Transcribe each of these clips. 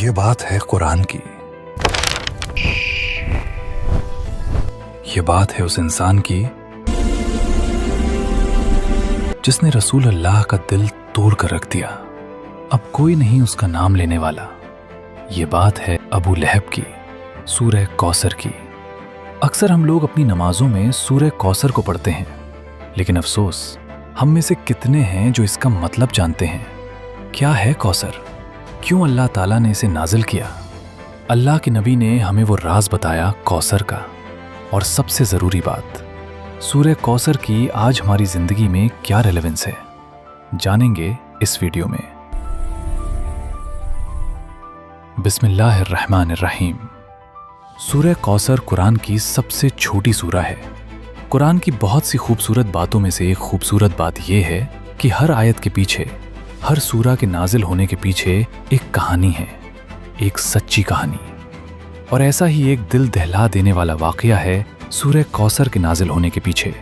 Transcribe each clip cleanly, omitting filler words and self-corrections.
ये बात है कुरान की। ये बात है उस इंसान की जिसने रसूल अल्लाह का दिल तोड़ कर रख दिया। अब कोई नहीं उसका नाम लेने वाला। ये बात है अबू लहब की, सूरह कौसर की। अक्सर हम लोग अपनी नमाजों में सूरह कौसर को पढ़ते हैं, लेकिन अफसोस हम में से कितने हैं जो इसका मतलब जानते हैं। क्या है कौसर? क्यों अल्लाह ताला ने इसे नाजिल किया? अल्लाह के नबी ने हमें वो राज बताया कौसर का। और सबसे ज़रूरी बात, सूरह कौसर की आज हमारी ज़िंदगी में क्या रेलेवेंस है, जानेंगे इस वीडियो में। बिस्मिल्लाहिर्रहमानिर्रहीम। सूरह कौसर कुरान की सबसे छोटी सूरा है। कुरान की बहुत सी खूबसूरत बातों में से एक खूबसूरत बात यह है कि हर आयत के पीछे, हर सूरा के नाजिल होने के पीछे एक कहानी है, एक सच्ची कहानी। और ऐसा ही एक दिल दहला देने वाला वाक़या है सूरह कौसर के नाजिल होने के पीछे।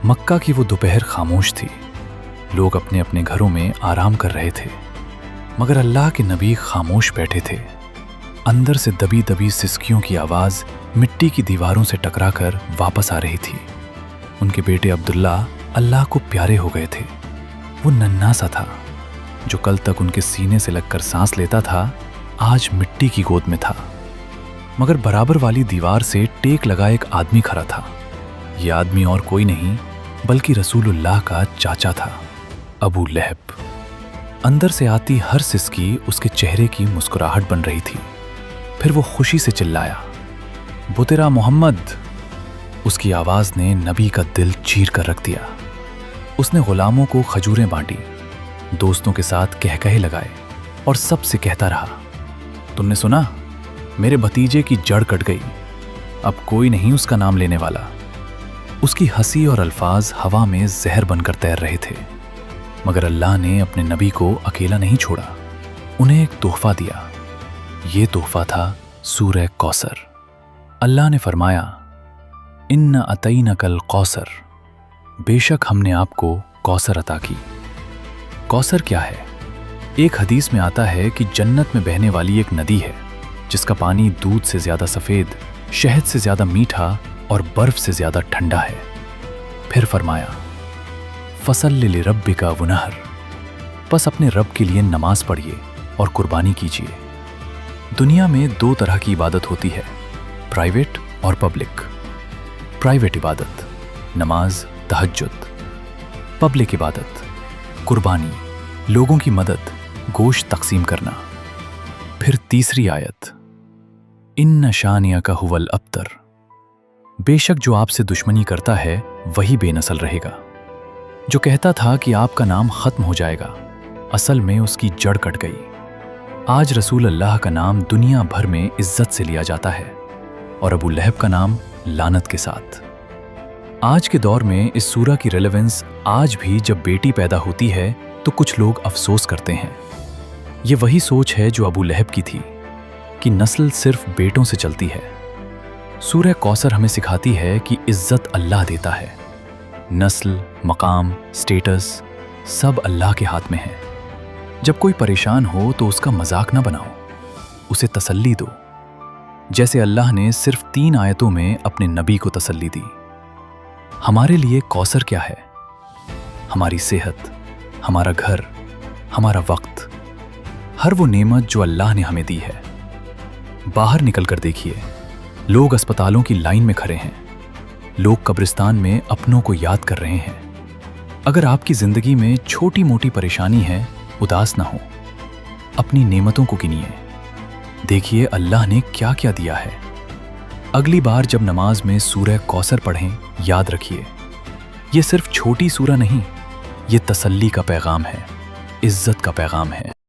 मक्का की वो दोपहर खामोश थी। लोग अपने अपने घरों में आराम कर रहे थे, मगर अल्लाह के नबी खामोश बैठे थे। अंदर से दबी दबी सिसकियों की आवाज़ मिट्टी की दीवारों से टकराकर वापस आ रही थी। उनके बेटे अब्दुल्ला अल्लाह को प्यारे हो गए थे। वो नन्हा सा था, जो कल तक उनके सीने से लगकर सांस लेता था, आज मिट्टी की गोद में था। मगर बराबर वाली दीवार से टेक लगा एक आदमी खड़ा था। ये आदमी और कोई नहीं बल्कि रसूलुल्लाह का चाचा था, अबू लहब। अंदर से आती हर सिसकी उसके चेहरे की मुस्कुराहट बन रही थी। फिर वो खुशी से चिल्लाया, बुतेरा मोहम्मद। उसकी आवाज़ ने नबी का दिल चीर कर रख दिया। उसने गुलामों को खजूरें बांटी, दोस्तों के साथ कहकहे लगाए और सबसे कहता रहा, तुमने सुना, मेरे भतीजे की जड़ कट गई, अब कोई नहीं उसका नाम लेने वाला। उसकी हंसी और अल्फाज हवा में जहर बनकर तैर रहे थे। मगर अल्लाह ने अपने नबी को अकेला नहीं छोड़ा, उन्हें एक तोहफा दिया। ये तोहफा था सूरह कौसर। अल्लाह ने फरमाया, इन्ना अतईना कल कौसर, बेशक हमने आपको कौसर अता की। कौसर क्या है? एक हदीस में आता है कि जन्नत में बहने वाली एक नदी है जिसका पानी दूध से ज्यादा सफेद, शहद से ज्यादा मीठा और बर्फ से ज्यादा ठंडा है। फिर फरमाया, फसल्लि लिरब्बिका वनहर, बस अपने रब के लिए नमाज पढ़िए और कुर्बानी कीजिए। दुनिया में दो तरह की इबादत होती है, प्राइवेट और पब्लिक। प्राइवेट इबादत, नमाज, तहज्जुद। पब्लिक इबादत, कुर्बानी, लोगों की मदद, गोश्त तकसीम करना। फिर तीसरी आयत, इन्ना शानियका हुवल अब्तर, बेशक जो आपसे दुश्मनी करता है वही बेनस्ल रहेगा। जो कहता था कि आपका नाम खत्म हो जाएगा, असल में उसकी जड़ कट गई। आज रसूल अल्लाह का नाम दुनिया भर में इज्जत से लिया जाता है और अबू लहब का नाम लानत के साथ। आज के दौर में इस सूरा की रेलेवेंस आज भी जब बेटी पैदा होती है तो कुछ लोग अफसोस करते हैं। ये वही सोच है जो अबू लहब की थी कि नस्ल सिर्फ बेटों से चलती है। सूरह कौसर हमें सिखाती है कि इज्जत अल्लाह देता है। नस्ल, मकाम, स्टेटस सब अल्लाह के हाथ में है। जब कोई परेशान हो तो उसका मजाक ना बनाओ, उसे तसल्ली दो, जैसे अल्लाह ने सिर्फ 3 आयतों में अपने नबी को तसल्ली दी। हमारे लिए कौसर क्या है? हमारी सेहत, हमारा घर, हमारा वक्त, हर वो नेमत जो अल्लाह ने हमें दी है। बाहर निकल कर देखिए, लोग अस्पतालों की लाइन में खड़े हैं, लोग कब्रिस्तान में अपनों को याद कर रहे हैं। अगर आपकी जिंदगी में छोटी मोटी परेशानी है, उदास ना हो, अपनी नेमतों को गिनिए, देखिए अल्लाह ने क्या क्या दिया है। अगली बार जब नमाज में सूरह कौसर पढ़ें, याद रखिए, ये सिर्फ छोटी सूरा नहीं, ये तसल्ली का पैगाम है, इज्जत का पैगाम है।